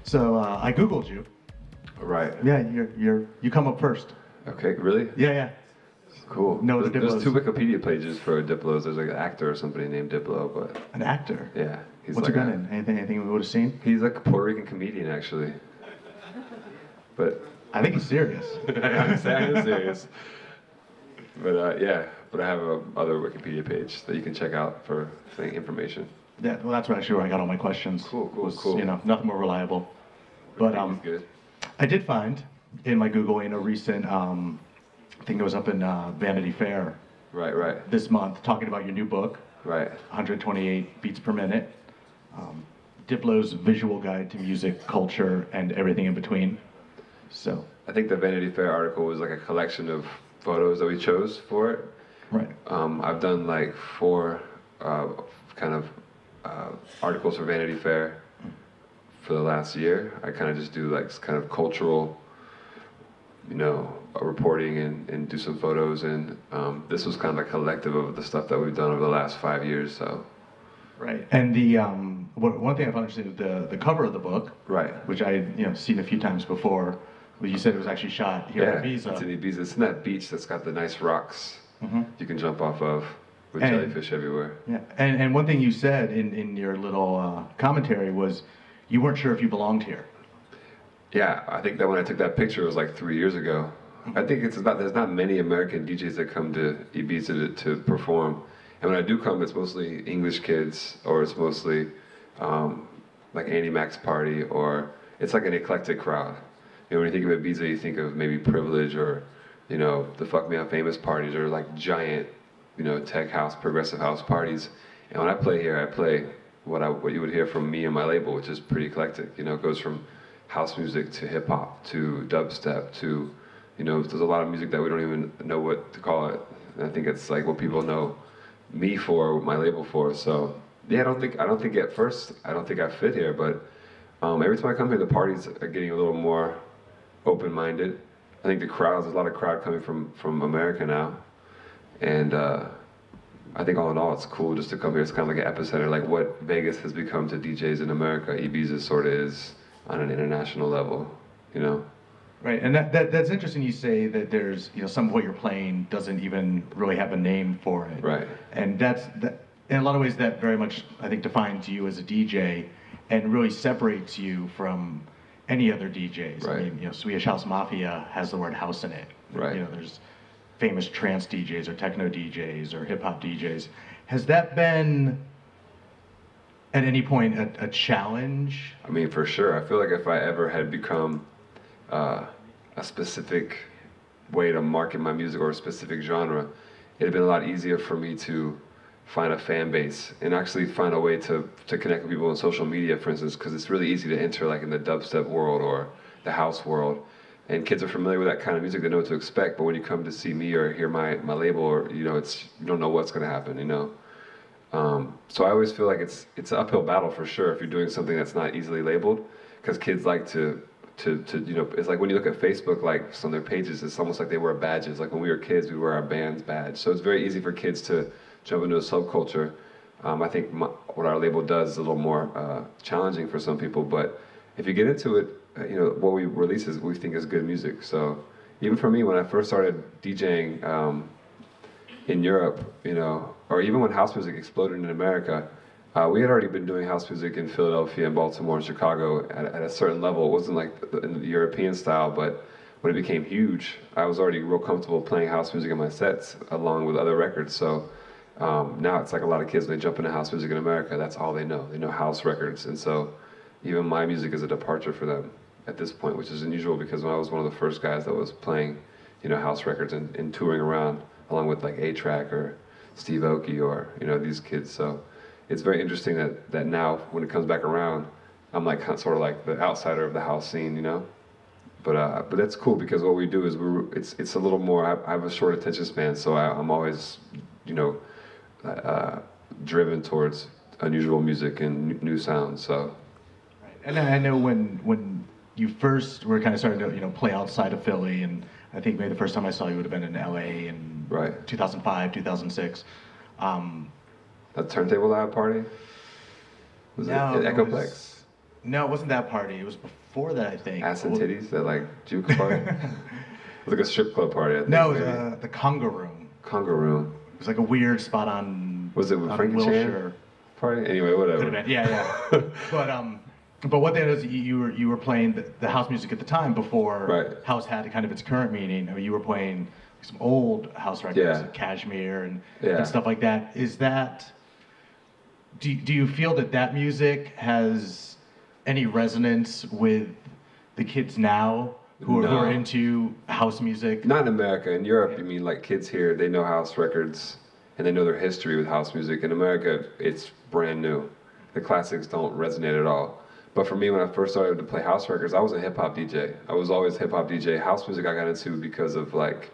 So I Googled you. Right. Yeah, you come up first. Okay, really? Yeah, yeah. Cool. No, the There's Diplos. 2 Wikipedia pages for Diplos. There's like an actor or somebody named Diplo, but An actor. yeah, he's What's like he been in? Anything we would have seen? He's like a Puerto Rican comedian actually. But I think he's serious. I'm serious. But yeah, but I have a other Wikipedia page that you can check out for information. Yeah, well, that's actually where I got all my questions. Cool. You know, nothing more reliable. But Good. I did find in my Googling a recent, I think it was up in Vanity Fair. Right. This month, talking about your new book. Right. 128 beats per minute. Diplo's visual guide to music, culture, and everything in between. So. I think the Vanity Fair article was like a collection of photos that we chose for it. Right. I've done like 4 kind of articles for Vanity Fair for the last year. I kind of just do like kind of cultural, you know, reporting and do some photos, and this was kind of a collective of the stuff that we've done over the last 5 years. So. Right. And the one thing I found interesting is the cover of the book. Right. Which I seen a few times before. Well, you said it was actually shot here in Ibiza. It's in Ibiza. It's in that beach that's got the nice rocks you can jump off of with jellyfish everywhere. Yeah, and one thing you said in your little commentary was you weren't sure if you belonged here. Yeah, I think that when I took that picture, it was like 3 years ago. I think there's not many American DJs that come to Ibiza to perform. And when I do come, it's mostly English kids, or it's mostly like Andy Mack's party, or it's like an eclectic crowd. You know, when you think of Ibiza, you think of maybe Privilege, or, you know, the Fuck Me Up Famous parties, or like giant, you know, tech house, progressive house parties. And when I play here, I play what you would hear from me and my label, which is pretty eclectic. You know, it goes from house music to hip hop to dubstep to, you know, there's a lot of music that we don't even know what to call it. And I think it's like what people know me for, my label for. So yeah, I don't think at first I don't think I fit here, but every time I come here, the parties are getting a little more open-minded. I think there's a lot of crowd coming from America now, and I think all in all, it's cool just to come here. It's kind of like an epicenter, like what Vegas has become to DJs in America. Ibiza sort of is on an international level, you know. Right, and that's interesting. You say that there's, you know, some of what you're playing doesn't even really have a name for it. Right. And that in a lot of ways that very much, I think, defines you as a DJ, and really separates you from any other DJs. Right. I mean, you know, Swedish House Mafia has the word house in it. Right. You know, there's famous trance DJs or techno DJs or hip hop DJs. Has that been at any point a challenge? I mean, for sure. I feel like if I ever had become a specific way to market my music or a specific genre, it'd been a lot easier for me to find a fan base and actually find a way to connect with people on social media, for instance, because it's really easy to enter like in the dubstep world or the house world, and kids are familiar with that kind of music. They know what to expect, but when you come to see me or hear my label, or, you know, you don't know what's going to happen, you know. So I always feel like it's an uphill battle for sure if you're doing something that's not easily labeled, because kids like to you know, it's like when you look at Facebook, like on their pages, it's almost like they wear badges. Like when we were kids, we wear our band's badge. So it's very easy for kids to jump into a subculture. I think what our label does is a little more challenging for some people, but if you get into it, you know, what we release is we think is good music. So even for me, when I first started DJing in Europe, you know, or even when house music exploded in America, we had already been doing house music in Philadelphia and Baltimore and Chicago at a certain level. It wasn't like in the European style, but when it became huge, I was already real comfortable playing house music in my sets along with other records. So now it's like a lot of kids, when they jump into house music in America, that's all they know. They know house records. And so even my music is a departure for them at this point, which is unusual, because when I was one of the first guys that was playing, you know, house records and touring around along with like A-Track or Steve Aoki or, you know, these kids. So it's very interesting that now when it comes back around, I'm like sort of like the outsider of the house scene, you know. But that's cool, because what we do is it's a little more. I have a short attention span, so I'm always, you know, driven towards unusual music and new sounds. So. Right. And I know when you first were kind of starting to, you know, play outside of Philly, and I think maybe the first time I saw you would have been in LA in 2005, 2006. A Turntable Lab party? Was No, it Echoplex? No, it wasn't that party. It was before that, I think. Ass and Titties, that like juke party? It was like a strip club party, I think. No, it was the Conga Room. Conga Room. It was like a weird spot on. Was it with Frankie Chan? Party? Anyway, whatever. Could have been, yeah. But what that is, you were playing the house music at the time before house had kind of its current meaning. I mean, you were playing some old house records, like Cashmere and stuff like that. Is that? Do you feel that music has any resonance with the kids now who are into house music? Not in America. In Europe, you mean like kids here, they know house records and they know their history with house music. In America, it's brand new. The classics don't resonate at all. But for me, when I first started to play house records, I was a hip hop DJ. I was always a hip hop DJ. House music I got into because of like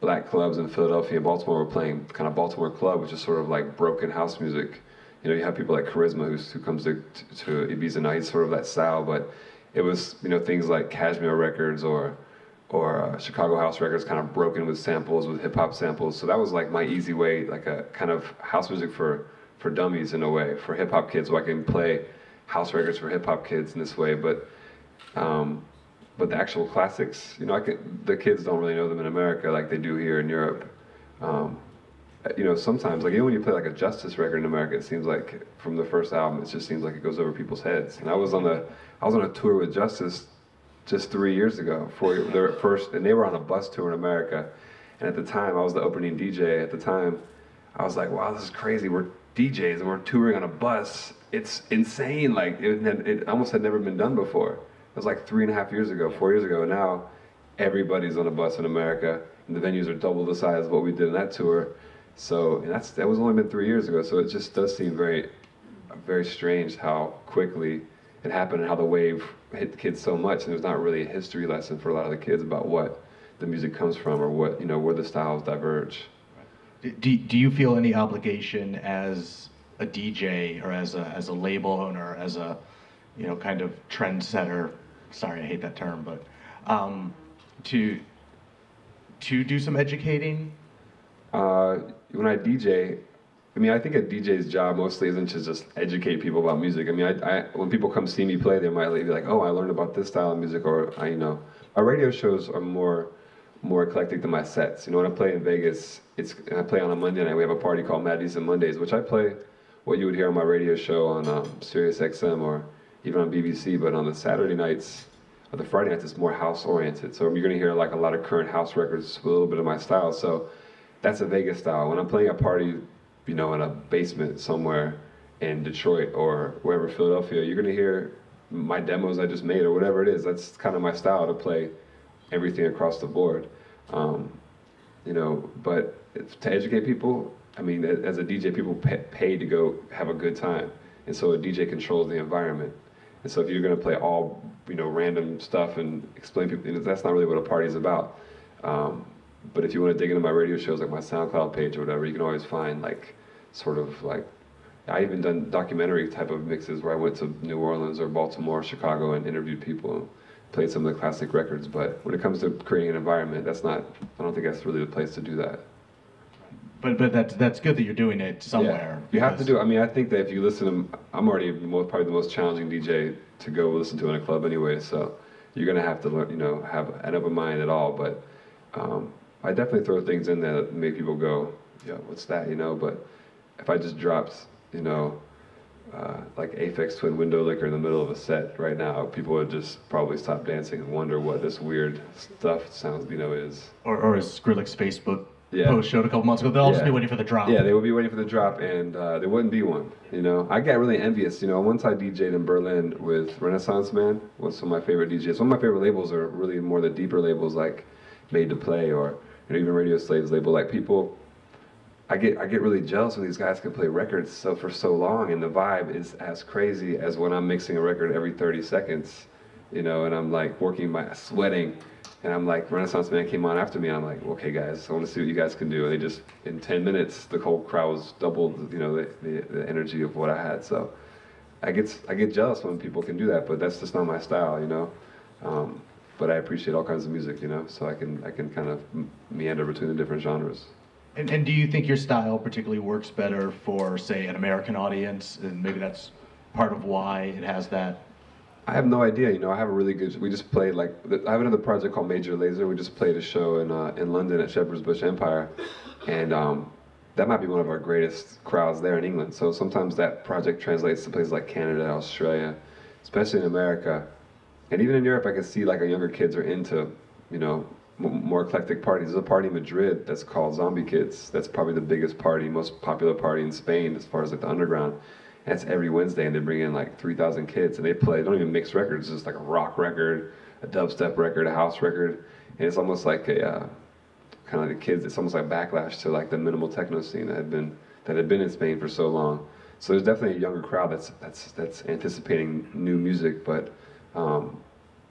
black clubs in Philadelphia and Baltimore were playing kind of Baltimore club, which is sort of like broken house music. You know, you have people like Charisma who comes to Ibiza now. He's sort of that style, but it was, you know, things like Cashmere records or Chicago house records kind of broken with samples, with hip hop samples. So that was like my easy way, like a kind of house music for dummies in a way, for hip hop kids, so I can play house records for hip hop kids in this way. But the actual classics, you know, the kids don't really know them in America like they do here in Europe. You know, sometimes, like even when you play like a Justice record in America, it seems like from the first album, it just seems like it goes over people's heads. And I was on a tour with Justice just 3 years ago for their first, and they were on a bus tour in America. And at the time, I was the opening DJ. At the time, I was like, wow, this is crazy. We're DJs and we're touring on a bus. It's insane. Like it almost had never been done before. It was like 3.5 years ago, 4 years ago. And now everybody's on a bus in America, and the venues are double the size of what we did in that tour. So that was only been 3 years ago. So it just does seem very, very strange how quickly it happened and how the wave hit the kids so much. And there's not really a history lesson for a lot of the kids about what the music comes from or what, you know, where the styles diverge. Do you feel any obligation as a DJ or as a label owner, as a, you know, kind of trendsetter? Sorry, I hate that term, but to do some educating? When I DJ, I mean, I think a DJ's job mostly isn't to just educate people about music. I mean, when people come see me play, they might be like, oh, I learned about this style of music, or you know, our radio shows are more eclectic than my sets. You know, when I play in Vegas, I play on a Monday night. We have a party called Mad Decent Mondays, which I play what you would hear on my radio show on Sirius XM or even on BBC. But on the Saturday nights or the Friday nights, it's more house oriented. So you're gonna hear like a lot of current house records with a little bit of my style. So that's a Vegas style. When I'm playing a party, you know, in a basement somewhere in Detroit or wherever, Philadelphia, you're gonna hear my demos I just made or whatever it is. That's kind of my style, to play everything across the board. You know, but to educate people, I mean, as a DJ, people pay to go have a good time. And so a DJ controls the environment. And so if you're gonna play all, you know, random stuff and explain people, that's not really what a party's about. But if you want to dig into my radio shows, like my SoundCloud page or whatever, you can always find like, sort of like, I even done documentary type of mixes where I went to New Orleans or Baltimore, Chicago, and interviewed people and played some of the classic records. But when it comes to creating an environment, I don't think that's really the place to do that. But that's good that you're doing it somewhere. Yeah, you have to do it. I mean, I think that if you listen to, I'm already probably the most challenging DJ to go listen to in a club anyway, so you're gonna have to learn, you know, have an open mind at all. But I definitely throw things in there that make people go, yeah, what's that, you know? But if I just dropped, you know, like Aphex Twin Window Licker in the middle of a set right now, people would just probably stop dancing and wonder what this weird stuff sounds, you know, is. Or as Skrillex's Facebook post showed a couple months ago, they'll just be waiting for the drop. Yeah, they would be waiting for the drop, and there wouldn't be one, you know? I get really envious, you know. Once I DJ'd in Berlin with Renaissance Man, was some of my favorite DJs. Some of my favorite labels are really more the deeper labels like Made to Play or, you know, even Radio Slave's label. Like people, I get really jealous when these guys can play records for so long, and the vibe is as crazy as when I'm mixing a record every 30 seconds, you know, and I'm like sweating, and I'm like, Renaissance Man came on after me, and I'm like, okay guys, I want to see what you guys can do. And they just, in 10 minutes, the whole crowd was doubled, you know, the energy of what I had. So I get jealous when people can do that, but that's just not my style, you know. But I appreciate all kinds of music, you know, so I can kind of meander between the different genres. And do you think your style particularly works better for, say, an American audience, and maybe that's part of why it has that I have no idea. You know, I have a really good. We just played like I have another project called Major Lazer. We just played a show in London at Shepherd's Bush Empire, and that might be one of our greatest crowds there in England. So sometimes that project translates to places like Canada, Australia, especially in America, and even in Europe. I can see like our younger kids are into, you know, more eclectic parties. There's a party in Madrid that's called Zombie Kids. That's probably the biggest party, most popular party in Spain as far as like the underground. That's every Wednesday, and they bring in like 3,000 kids, and they play. They don't even mix records. It's just like a rock record, a dubstep record, a house record, and it's almost like a kind of like the kids. It's almost like Backlash to like the minimal techno scene that had been in Spain for so long. So there's definitely a younger crowd that's anticipating new music. But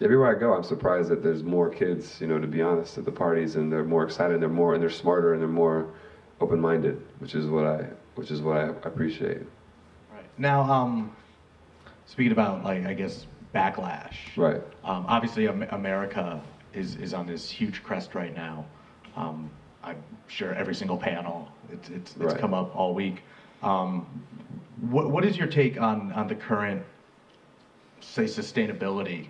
everywhere I go, I'm surprised that there's more kids. You know, to be honest, at the parties, and they're more excited. They're smarter, and they're more open-minded, which is what I appreciate. Now, speaking about, like, I guess, Backlash. Right. Obviously, America is on this huge crest right now. I'm sure every single panel, it's right. Come up all week. What is your take on the current, say, sustainability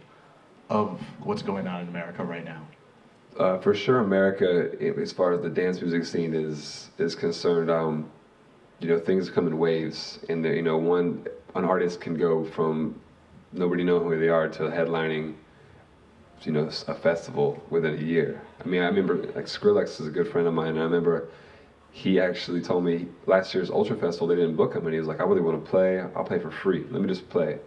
of what's going on in America right now? For sure, America, as far as the dance music scene is concerned, you know, things come in waves, and you know, an artist can go from nobody knowing who they are to headlining, you know, a festival within a year. I mean, I remember like Skrillex is a good friend of mine, and I remember he actually told me last year's Ultra Festival they didn't book him, and he was like, I really want to play. I'll play for free. Let me just play.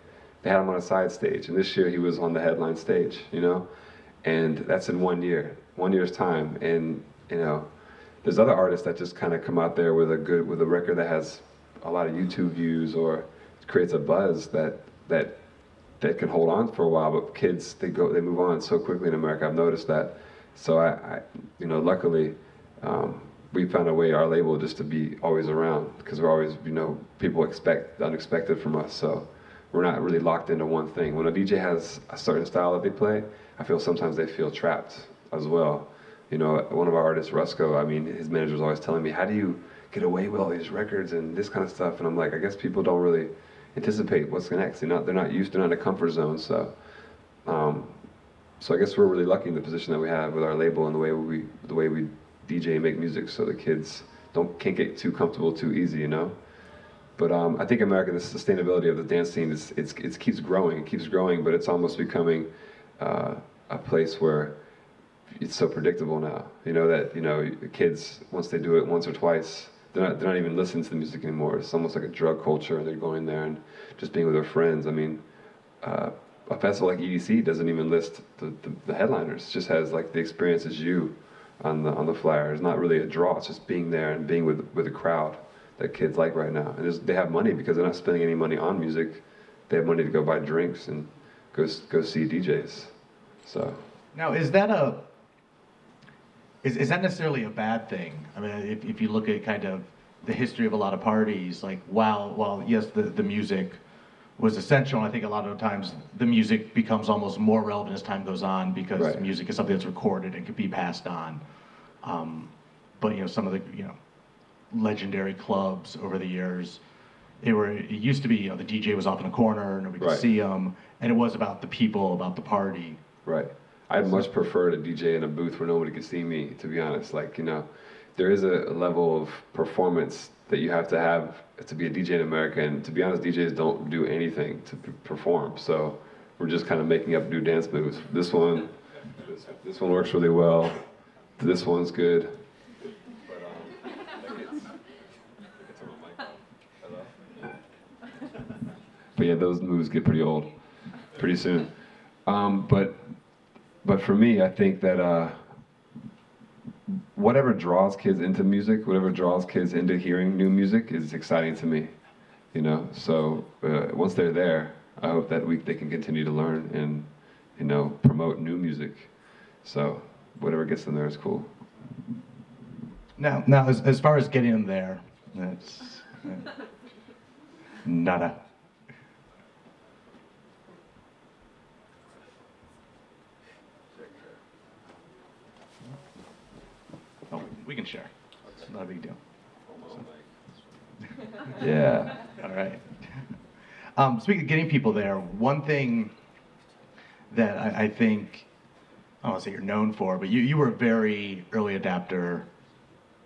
They had him on a side stage, and this year he was on the headline stage. You know, and that's in 1 year, 1 year's time, and you know. There's other artists that just kind of come out there with a record that has a lot of YouTube views or creates a buzz that can hold on for a while. But kids, they move on so quickly in America. I've noticed that. So I you know, luckily, we found a way, our label, just to be always around, because we're always, you know, people expect the unexpected from us. So we're not really locked into one thing. When a DJ has a certain style that they play, I feel sometimes they feel trapped as well. You know, one of our artists, Rusko, I mean, his manager's always telling me, how do you get away with all these records and this kind of stuff? And I'm like, I guess people don't really anticipate what's next. They're not in a comfort zone. So, so I guess we're really lucky in the position that we have with our label and the way we DJ and make music, so the kids can't get too comfortable too easy, you know. But I think America, the sustainability of the dance scene it keeps growing, but it's almost becoming a place where it's so predictable now, you know, that, you know, kids, once they do it once or twice, they're not even listening to the music anymore. It's almost like a drug culture. They're going there and just being with their friends. I mean, a festival like EDC doesn't even list the headliners. It just has like the experience as you on the flyer. It's not really a draw. It's just being there and being with a crowd that kids like right now. And they have money because they're not spending any money on music. They have money to go buy drinks and go see DJs. So now, is that is that necessarily a bad thing? I mean, if you look at kind of the history of a lot of parties, like while yes, the music was essential, and I think a lot of times the music becomes almost more relevant as time goes on, because right. Music is something that's recorded and can be passed on. But you know, some of the, you know, legendary clubs over the years, it used to be, you know, the DJ was off in a corner, nobody could right. see him, and it was about the people, about the party. Right. I'd much prefer to DJ in a booth where nobody could see me, to be honest. Like, you know, there is a level of performance that you have to be a DJ in America, and to be honest, DJs don't do anything to perform. So we're just kind of making up new dance moves. This one works really well. This one's good. But yeah, those moves get pretty old pretty soon. But for me, I think that whatever draws kids into music, whatever draws kids into hearing new music is exciting to me, you know. So once they're there, I hope that they can continue to learn and, you know, promote new music. So whatever gets them there is cool. Now as far as getting them there, that's nada. Oh, we can share. It's not a big deal. Yeah. All right. Speaking of getting people there, one thing that I think, I don't want to say you're known for, but you were a very early adapter,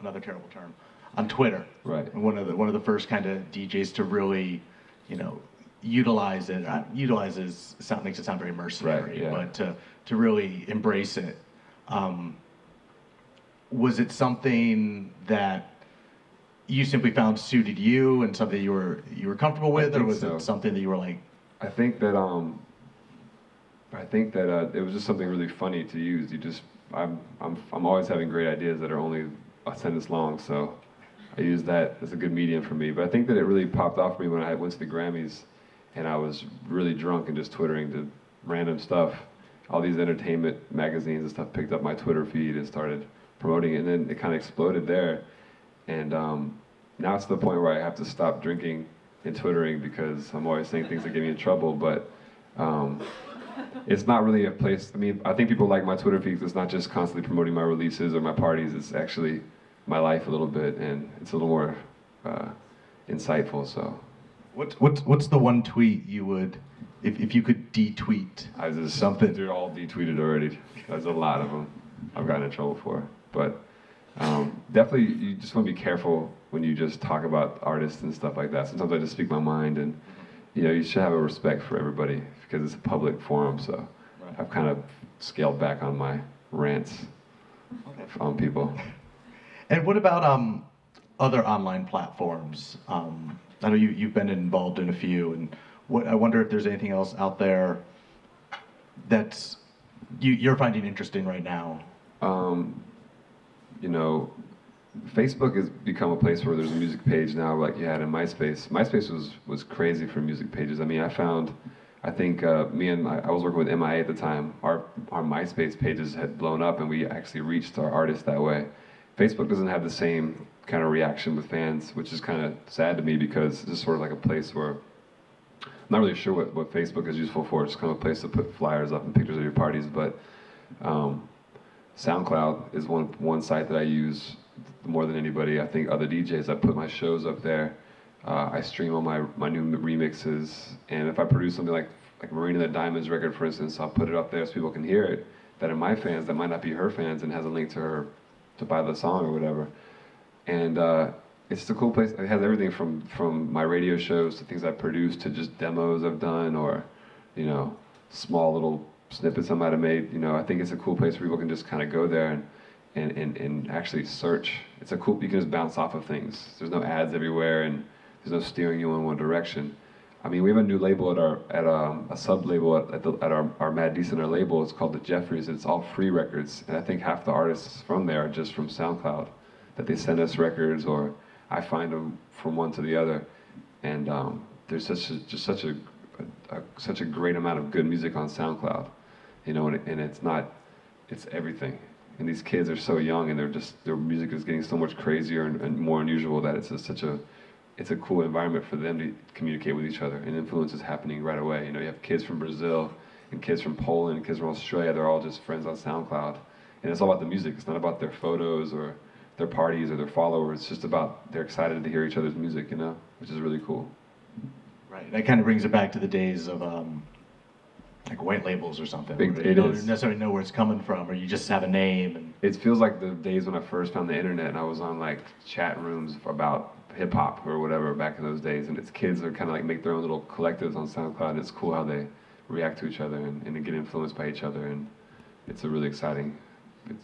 another terrible term, on Twitter. Right. And one of the first kind of DJs to really, you know, utilize it. Utilize makes it sound very mercenary, right, yeah. but to really embrace it. Was it something that you simply found suited you and something you were comfortable with, or was it something that you were like? I think that it was just something really funny to use. I'm always having great ideas that are only a sentence long, so I use that as a good medium for me. But I think that it really popped off for me when I went to the Grammys, and I was really drunk and just twittering to random stuff. All these entertainment magazines and stuff picked up my Twitter feed and started promoting it, and then it kind of exploded there. And now it's to the point where I have to stop drinking and twittering because I'm always saying things that get me in trouble, but it's not really a place. I mean, I think people like my Twitter feed because it's not just constantly promoting my releases or my parties. It's actually my life a little bit, and it's a little more insightful. So, what's the one tweet you would, if you could detweet? I just something. They're all detweeted already. There's a lot of them I've gotten in trouble for, but definitely you just want to be careful when you just talk about artists and stuff like that. Sometimes I just speak my mind, and you know, you should have a respect for everybody because it's a public forum. So right. I've kind of scaled back on my rants on people. And what about other online platforms? I know you've been involved in a few, and I wonder if there's anything else out there that's you're finding interesting right now. You know, Facebook has become a place where there's a music page now, like you had in MySpace. MySpace was crazy for music pages. I mean, I think I was working with MIA at the time. Our MySpace pages had blown up, and we actually reached our artists that way. Facebook doesn't have the same kind of reaction with fans, which is kind of sad to me because it's just sort of like a place where I'm not really sure what Facebook is useful for. It's kind of a place to put flyers up and pictures of your parties, but SoundCloud is one site that I use more than anybody. I think other DJs, I put my shows up there. I stream all my new remixes, and if I produce something like Marina the Diamonds record, for instance, I'll put it up there so people can hear it. That are my fans, that might not be her fans, and has a link to her to buy the song or whatever. And it's just a cool place. It has everything from my radio shows to things I've produced to just demos I've done, or you know, small little snippets I might have made. You know, I think it's a cool place where people can just kind of go there and actually search. It's a cool, you can just bounce off of things. There's no ads everywhere, and there's no steering you in one direction. I mean, we have a new label at a sub label at our Mad Decent label. It's called the Jeffries. It's all free records, and I think half the artists from there are just from SoundCloud, that they send us records, or I find them from one to the other. And there's such a great amount of good music on SoundCloud, you know, and it's everything. And these kids are so young, and their music is getting so much crazier and more unusual that it's a cool environment for them to communicate with each other, and influence is happening right away. You know, you have kids from Brazil and kids from Poland and kids from Australia. They're all just friends on SoundCloud, and it's all about the music. It's not about their photos or their parties or their followers. It's just about they're excited to hear each other's music, you know, which is really cool. Right. That kind of brings it back to the days of like white labels or something. You don't necessarily know where it's coming from, or you just have a name. And it feels like the days when I first found the internet, and I was on like chat rooms about hip hop or whatever back in those days, and it's kids that kind of like make their own little collectives on SoundCloud, and it's cool how they react to each other and get influenced by each other, and it's a really exciting.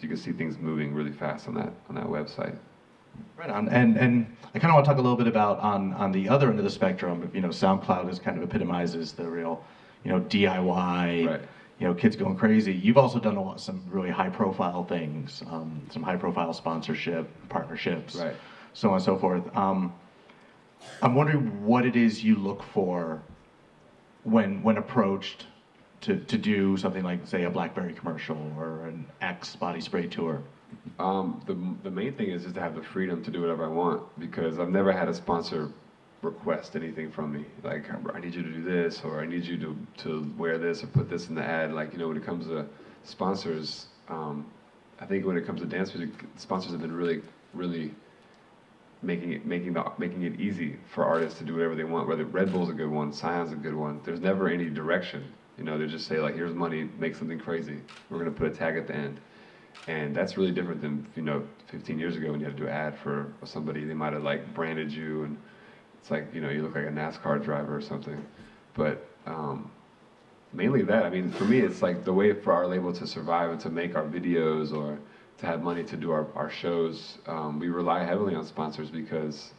You can see things moving really fast on that website. Right on, and I kind of want to talk a little bit about on the other end of the spectrum. You know, SoundCloud is kind of epitomizes the real, you know, DIY. Right. You know, kids going crazy. You've also done some really high-profile things, some high-profile sponsorship, partnerships, right, so on and so forth. I'm wondering what it is you look for when approached to do something like, say, a BlackBerry commercial or an X body spray tour. The main thing is just to have the freedom to do whatever I want, because I've never had a sponsor request anything from me, like I need you to do this, or I need you to wear this or put this in the ad. Like, you know, when it comes to sponsors, I think when it comes to dance music, sponsors have been really making it easy for artists to do whatever they want. Whether Red Bull's a good one, Scion's a good one. There's never any direction. You know, they just say like, here's money, make something crazy. We're gonna put a tag at the end. And that's really different than, you know, 15 years ago when you had to do an ad for somebody. They might have like branded you, and it's like, you know, you look like a NASCAR driver or something. But mainly that. I mean, for me, it's like the way for our label to survive and to make our videos or to have money to do our shows. We rely heavily on sponsors because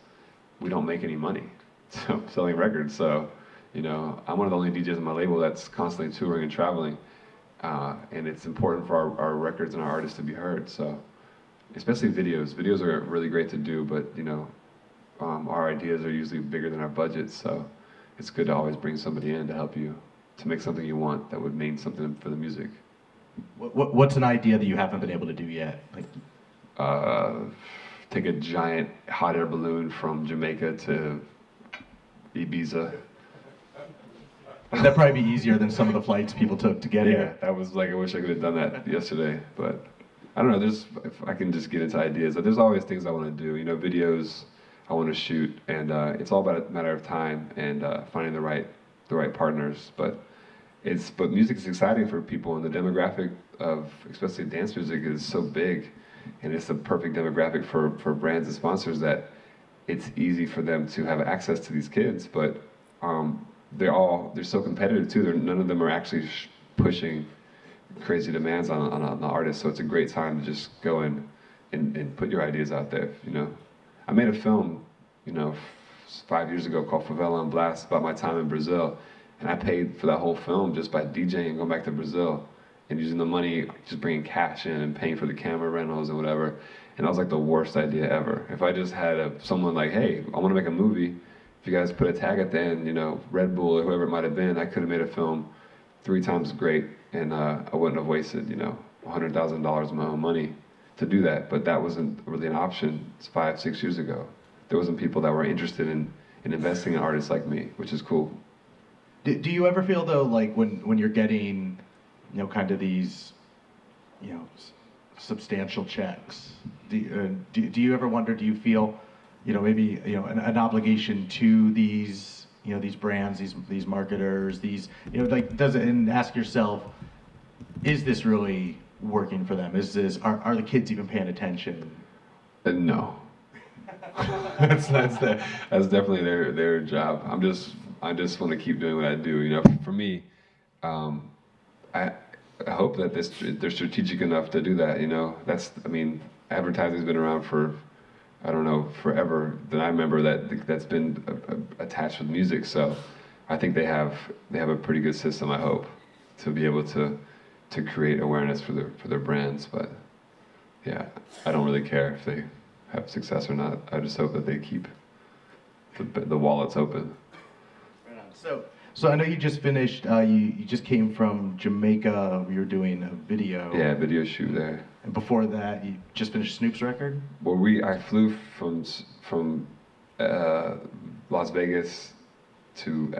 we don't make any money selling records. So, you know, I'm one of the only DJs on my label that's constantly touring and traveling. And it's important for our records and our artists to be heard. So, especially videos. Videos are really great to do, but, you know, our ideas are usually bigger than our budgets. So it's good to always bring somebody in to help you to make something you want that would mean something for the music. What's an idea that you haven't been able to do yet? Like, take a giant hot air balloon from Jamaica to Ibiza. That'd probably be easier than some of the flights people took to get here. Yeah, that was like, I wish I could have done that yesterday, but I don't know, if I can just get into ideas. There's always things I want to do, you know, videos I want to shoot, and it's all about a matter of time and finding the right partners, but music is exciting for people, and the demographic of especially dance music is so big, and it's the perfect demographic for brands and sponsors that it's easy for them to have access to these kids, but they're so competitive too. None of them are actually pushing crazy demands on the artist, so it's a great time to just go and put your ideas out there, you know. I made a film, you know, 5 years ago called Favela on Blast about my time in Brazil, and I paid for that whole film just by DJing and going back to Brazil and using the money, just bringing cash in and paying for the camera rentals and whatever, and that was like the worst idea ever. If I just had someone like, hey, I want to make a movie, if you guys put a tag at the end, you know, Red Bull or whoever it might have been, I could have made a film 3 times great, and I wouldn't have wasted, you know, $100,000 of my own money to do that. But that wasn't really an option 5, 6 years ago. There wasn't people that were interested in investing in artists like me, which is cool. Do you ever feel though, like when you're getting, you know, kind of these, you know, substantial checks, do you ever wonder, do you feel, you know, maybe, you know, an obligation to these, you know, these brands, these marketers, these, you know, like, and ask yourself, is this really working for them? Are the kids even paying attention? No. that's definitely their job. I just want to keep doing what I do. You know, for me, I hope that they're strategic enough to do that. You know, I mean, advertising's been around for, I don't know, forever. That I remember that's been attached with music. So I think they have a pretty good system, I hope, to be able to create awareness for their brands. But yeah, I don't really care if they have success or not. I just hope that they keep the wallets open. So I know you just finished, you just came from Jamaica. You were doing a video. Yeah, video shoot there. And before that, you just finished Snoop's record? Well, I flew from Las Vegas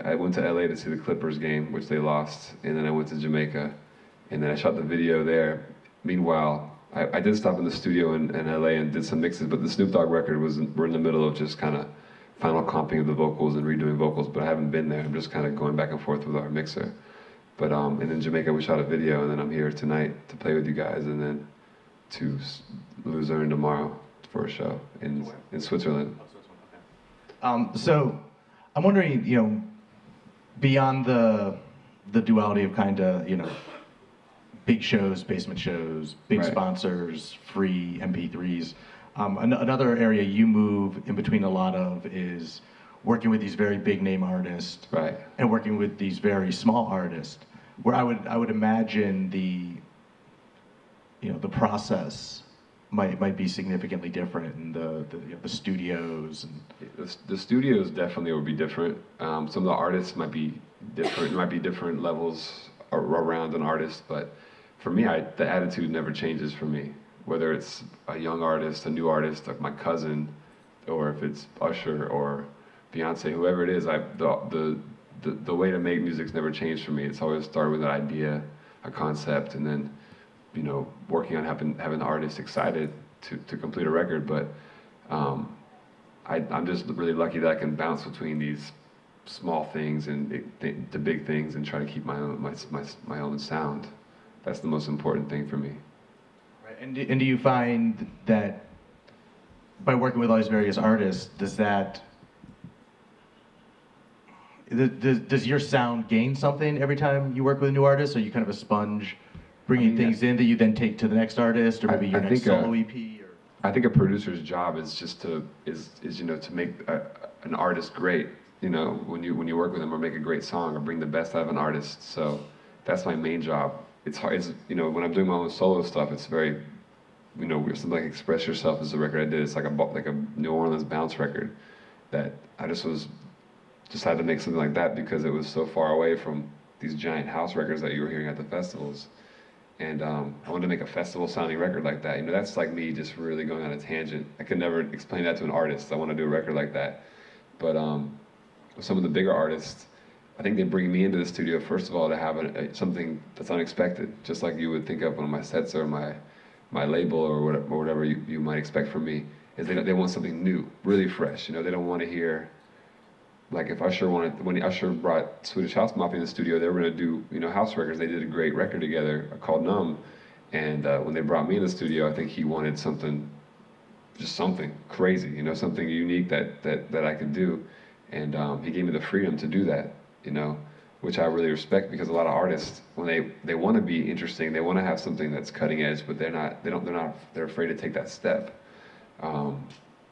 I went to LA to see the Clippers game, which they lost, and then I went to Jamaica, and then I shot the video there. Meanwhile, I did stop in the studio in LA and did some mixes, but the Snoop Dogg record we're in the middle of just kind of final comping of the vocals and redoing vocals, but I haven't been there. I'm just kind of going back and forth with our mixer. But and in Jamaica we shot a video, and then I'm here tonight to play with you guys, and then to Lazer tomorrow for a show in Switzerland. So I'm wondering, you know, beyond the duality of kind of, you know, big shows, basement shows, big sponsors, free MP3s. Another area you move in between a lot of is working with these very big name artists, and working with these very small artists, where I would imagine the process might be significantly different in the studios. And the studios definitely will be different. Some of the artists might be different. There might be different levels around an artist, but for me, the attitude never changes for me. Whether it's a young artist, a new artist, like my cousin, or if it's Usher or Beyonce, whoever it is, the way to make music's never changed for me. It's always started with an idea, a concept, and then, you know, working on having the artist excited to complete a record. But I'm just really lucky that I can bounce between these small things and to big things and try to keep my own sound. That's the most important thing for me. Right. And do you find that by working with all these various artists, does your sound gain something every time you work with a new artist? Or are you kind of a sponge, bringing things in that you then take to the next artist, or maybe your next solo EP? Or... I think a producer's job is just to make an artist great. You know, when you work with them, or make a great song, or bring the best out of an artist. So that's my main job. It's hard. It's, you know, when I'm doing my own solo stuff, it's very, you know, something like Express Yourself is the record I did. It's like a New Orleans bounce record that I just had to make something like that because it was so far away from these giant house records that you were hearing at the festivals. And I wanted to make a festival-sounding record like that. You know, that's like me just really going on a tangent. I could never explain that to an artist. I want to do a record like that. But with some of the bigger artists, I think they bring me into the studio, first of all, to have something that's unexpected, just like you would think of one of my sets or my label or whatever you might expect from me, is they want something new, really fresh. You know, they don't want to hear, like if when Usher brought Swedish House Mafia in the studio, they were going to do, you know, house records. They did a great record together called Numb. And when they brought me in the studio, I think he wanted just something crazy, you know, something unique that I could do. And he gave me the freedom to do that, you know, which I really respect, because a lot of artists, when they want to be interesting, they want to have something that's cutting edge, but they're afraid to take that step.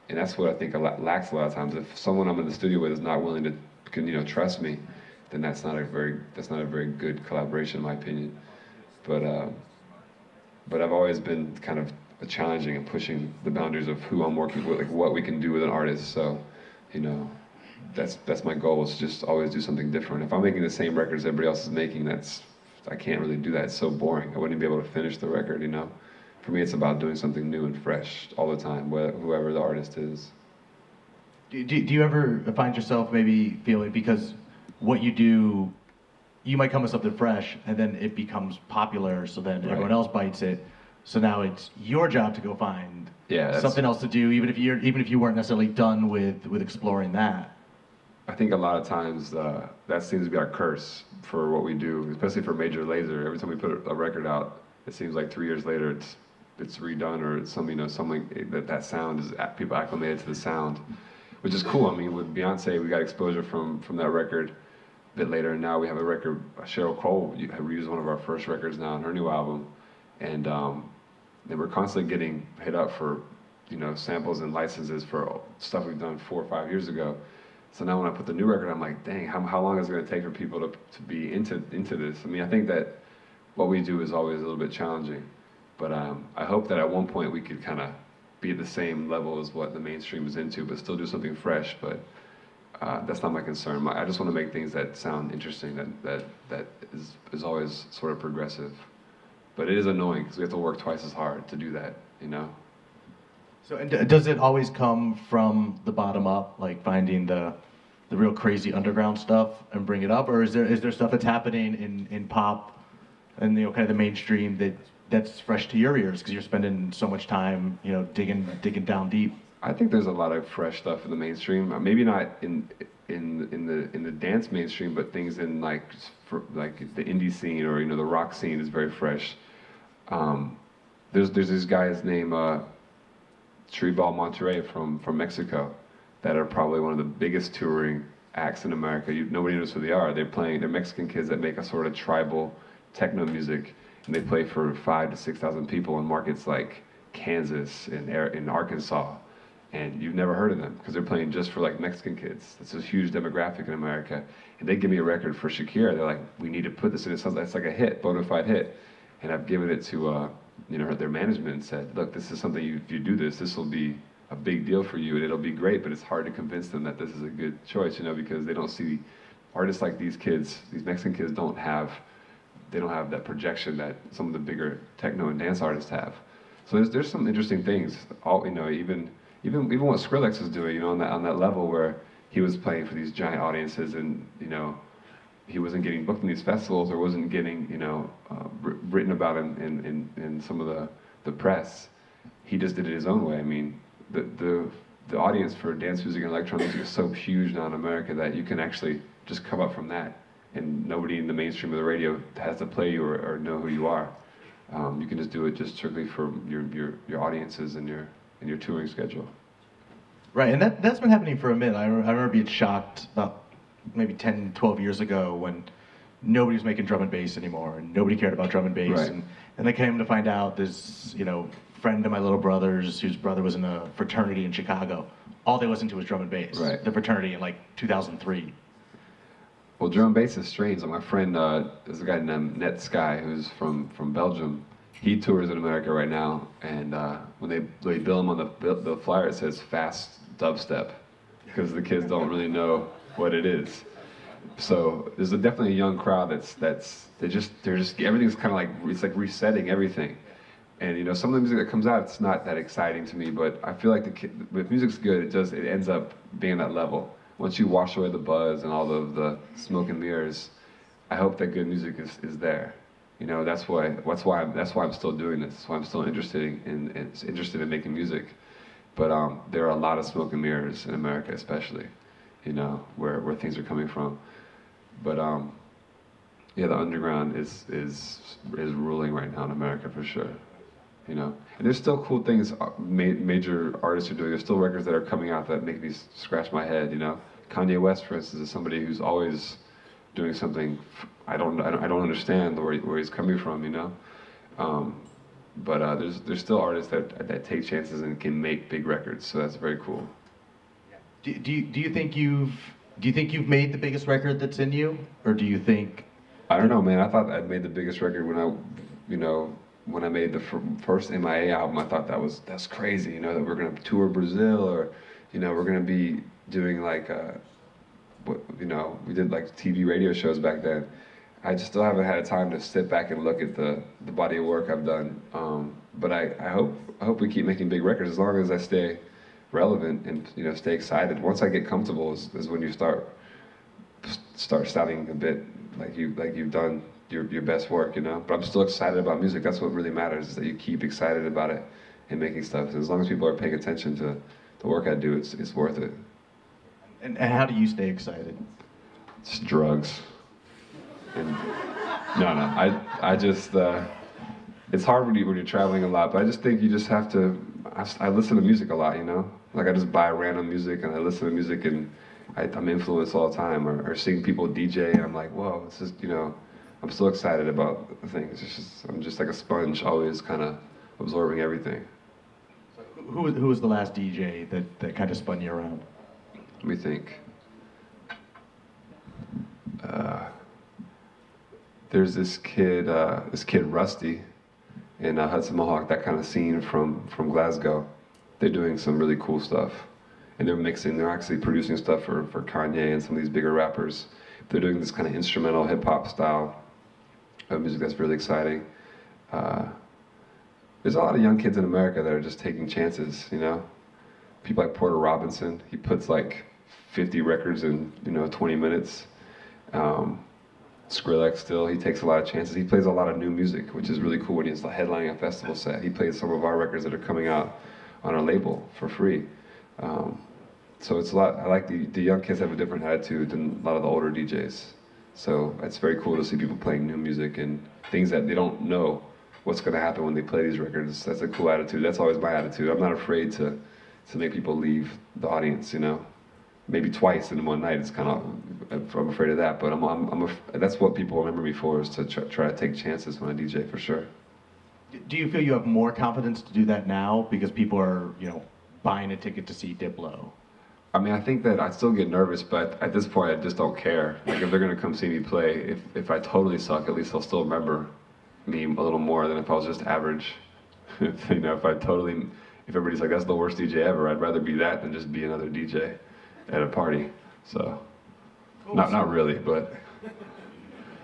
And that's what I think lacks a lot of times. If someone I'm in the studio with is not willing to, you know, trust me, then that's not a very good collaboration, in my opinion. But I've always been kind of challenging and pushing the boundaries of who I'm working with, like what we can do with an artist. So, you know, that's my goal, is to just always do something different. If I'm making the same records everybody else is making, I can't really do that. It's so boring. I wouldn't be able to finish the record, you know. For me, it's about doing something new and fresh all the time, whoever the artist is. Do you ever find yourself maybe feeling, because what you do, you might come with something fresh, and then it becomes popular, so then everyone else bites it. So now it's your job to go find something else to do, even if you weren't necessarily done with exploring that. I think a lot of times that seems to be our curse for what we do, especially for Major Lazer. Every time we put a record out, it seems like 3 years later it's redone, or it's something that sound is, people acclimated to the sound, which is cool. I mean, with Beyonce, we got exposure from that record a bit later, and now we have a record. Cheryl Cole reused one of our first records now on her new album, and then we're constantly getting hit up for, you know, samples and licenses for stuff we've done 4 or 5 years ago. So now when I put the new record, I'm like, dang, how long is it going to take for people to be into this? I mean, I think that what we do is always a little bit challenging. But I hope that at one point we could kind of be at the same level as what the mainstream is into, but still do something fresh. But that's not my concern. I just want to make things that sound interesting, that is always sort of progressive. But it is annoying because we have to work twice as hard to do that, you know? So, and does it always come from the bottom up, like finding the real crazy underground stuff and bring it up, or is there stuff that's happening in pop and, you know, kind of the mainstream that's fresh to your ears because you're spending so much time, you know, digging down deep? I think there's a lot of fresh stuff in the mainstream. Maybe not in the dance mainstream, but things in like the indie scene, or, you know, the rock scene is very fresh. There's this guy's name, Tribal Monterrey from Mexico, that are probably one of the biggest touring acts in America. Nobody knows who they are. They're Mexican kids that make a sort of tribal techno music, and they play for 5,000 to 6,000 people in markets like Kansas and in Arkansas, and you've never heard of them because they're playing just for like Mexican kids. It's a huge demographic in America, and they give me a record for Shakira. They're like, we need to put this in. It sounds like it's like a hit, bona fide hit, and I've given it to you know, their management and said, look, this is something, if you do this will be a big deal for you, and it'll be great, but it's hard to convince them that this is a good choice, you know, because they don't see artists like these kids, these Mexican kids don't have that projection that some of the bigger techno and dance artists have. So there's some interesting things, you know, even what Skrillex is doing, you know, on that level where he was playing for these giant audiences, and, you know, he wasn't getting booked in these festivals, or wasn't getting, you know, written about in some of the press. He just did it his own way. I mean, the the audience for dance music and electronic music is so huge now in America that you can actually just come up from that, and nobody in the mainstream of the radio has to play you or know who you are. You can just do it just strictly for your audiences and your touring schedule. Right, and that's been happening for a minute. I remember being shocked about maybe 10, 12 years ago when nobody was making drum and bass anymore, and nobody cared about drum and bass. Right. And I came to find out this, friend of my little brother's, whose brother was in a fraternity in Chicago. All they listened to was drum and bass. Right. The fraternity in like 2003. Well, drum and bass is strange. My friend is a guy named Net Sky who's from Belgium. He tours in America right now, and when they bill him on the flyer, it says fast dubstep, because the kids don't really know what it is. So there's definitely a young crowd they're just everything's kind of like, it's like resetting everything. And some of the music that comes out, it's not that exciting to me, but I feel like if music's good, it ends up being that level. Once you wash away the buzz and all of the smoke and mirrors, I hope that good music is there. That's why I'm still doing this. That's why I'm still interested in making music. But there are a lot of smoke and mirrors in America, especially, where things are coming from. But yeah, the underground is ruling right now in America for sure. And there's still cool things major artists are doing. There's still records that are coming out that make me scratch my head. Kanye West, for instance, is somebody who's always doing something I don't understand where he's coming from. But there's still artists that take chances and can make big records. So that's very cool. Do you think you've made the biggest record that's in you, or do you think? I don't know, man. I thought I'd made the biggest record when I made the first MIA album. I thought that's crazy, that we're gonna tour Brazil, or we're gonna be doing like we did like TV radio shows back then. I just still haven't had time to sit back and look at the body of work I've done. But I hope we keep making big records as long as I stay relevant and stay excited. Once I get comfortable is when you start sounding a bit like you've done your best work, But I'm still excited about music. That's what really matters, is that you keep excited about it and making stuff. And as long as people are paying attention to the work I do, it's worth it. And how do you stay excited? Just drugs. And I just it's hard when you're traveling a lot, but I just think you just have to. I listen to music a lot, Like I just buy random music and I listen to music, and I'm influenced all the time, or seeing people DJ, and I'm like, whoa, it's just I'm so excited about things. I'm just like a sponge, always kind of absorbing everything. Who was the last DJ that kind of spun you around? Let me think. There's this kid Rusty in Hudson Mohawk, that kind of scene from Glasgow. They're doing some really cool stuff, and they're actually producing stuff for Kanye and some of these bigger rappers. They're doing this kind of instrumental hip hop style of music that's really exciting. There's a lot of young kids in America that are just taking chances, People like Porter Robinson, he puts like 50 records in 20 minutes. Skrillex still, he takes a lot of chances. He plays a lot of new music, which is really cool when he's headlining a festival set. He plays some of our records that are coming out on our label for free. So it's a lot. I like the young kids have a different attitude than a lot of the older DJs. So it's very cool to see people playing new music and things that they don't know what's going to happen when they play these records. That's a cool attitude. That's always my attitude. I'm not afraid to make people leave the audience, Maybe twice in one night. It's kind of, I'm afraid of that, but that's what people remember me for, is to try to take chances when I DJ, for sure. Do you feel you have more confidence to do that now because people are, buying a ticket to see Diplo? I mean, I think that I still get nervous, but at this point, I just don't care. Like, if they're gonna come see me play, if I totally suck, at least they'll still remember me a little more than if I was just average. If everybody's like, that's the worst DJ ever, I'd rather be that than just be another DJ at a party. So, cool. Not really, but.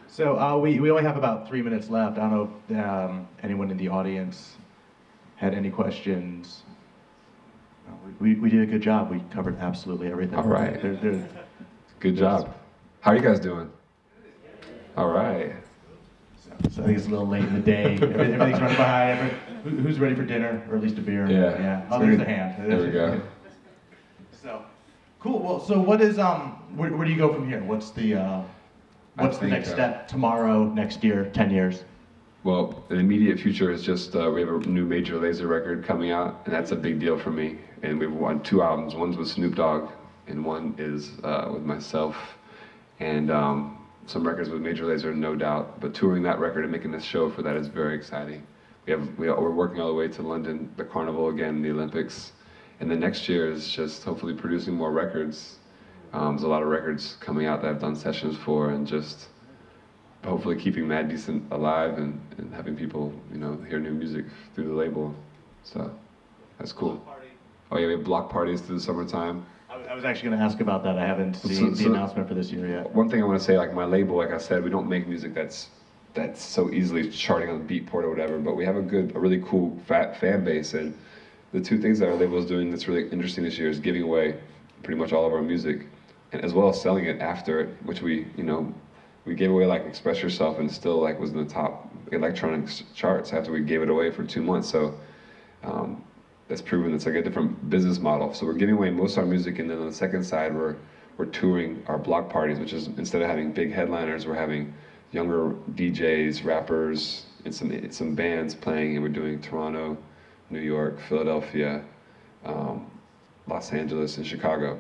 So we only have about 3 minutes left. I don't know if anyone in the audience had any questions. We did a good job. We covered absolutely everything. All right. Good job. How are you guys doing? All right. So I think it's a little late in the day. Everything's running behind. Who's ready for dinner, or at least a beer? Yeah. Oh, there's a hand. There we go. So, cool. Well, so what is where do you go from here? What's the next step tomorrow, next year, 10 years? Well, the immediate future is just we have a new major Lazer record coming out, and that's a big deal for me. And we've won 2 albums. One's with Snoop Dogg, and one is with myself, and some records with Major Lazer, no doubt. But touring that record and making this show for that is very exciting. We're working all the way to London, the Carnival again, the Olympics, and the next year is just hopefully producing more records. There's a lot of records coming out that I've done sessions for, and just hopefully keeping Mad Decent alive and having people, you know, hear new music through the label. So that's cool. Oh yeah, we have block parties through the summertime. I was actually going to ask about that. I haven't seen the announcement for this year yet. One thing I want to say, like my label, like I said, we don't make music that's so easily charting on Beatport or whatever, but we have a really cool fan base, and the 2 things that our label is doing that's really interesting this year is giving away pretty much all of our music, and as well as selling it after it, which we gave away like Express Yourself, and still like was in the top electronic charts after we gave it away for 2 months. So that's proven it's like a different business model. So we're giving away most of our music, and then on the second side we're touring our block parties, which is instead of having big headliners, we're having younger DJs, rappers, and some bands playing, and we're doing Toronto, New York, Philadelphia, Los Angeles, and Chicago.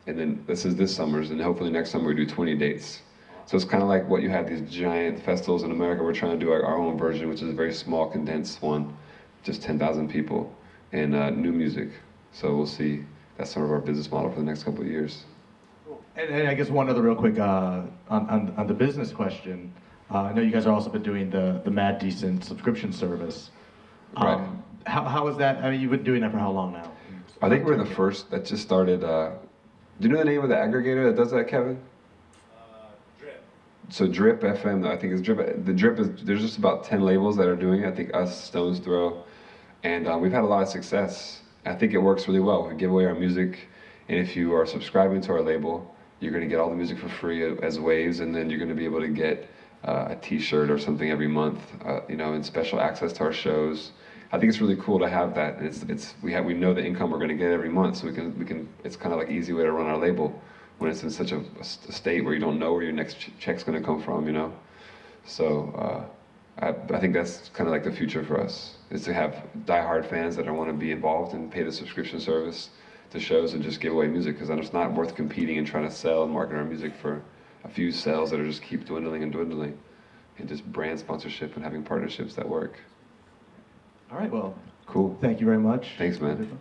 And then this is this summer's, and hopefully next summer we do 20 dates. So it's kind of like what you have these giant festivals in America. We're trying to do our own version, which is a very small, condensed one, just 10,000 people, and new music. So we'll see. That's sort of our business model for the next couple of years. And I guess one other real quick on the business question. I know you guys have also been doing the Mad Decent subscription service. Right. How is that? I mean, you've been doing that for how long now? I think we're the first that just started. Do you know the name of the aggregator that does that, Kevin? Drip. So Drip FM, I think is Drip. The Drip is, there's just about 10 labels that are doing it. I think us, Stone's Throw, and we've had a lot of success. I think it works really well. We give away our music, and if you are subscribing to our label, you're going to get all the music for free as waves, and then you're going to be able to get a T-shirt or something every month, you know, and special access to our shows. I think it's really cool to have that. We know the income we're going to get every month, so we can. It's kind of like an easy way to run our label when it's in such a state where you don't know where your next check's going to come from, you know. So I think that's kind of like the future for us, is to have diehard fans that want to be involved and pay the subscription service to shows and just give away music, because it's not worth competing and trying to sell and market our music for a few sales that are just keep dwindling and dwindling, and just brand sponsorship and having partnerships that work. All right, well, cool. Thank you very much. Thanks, man.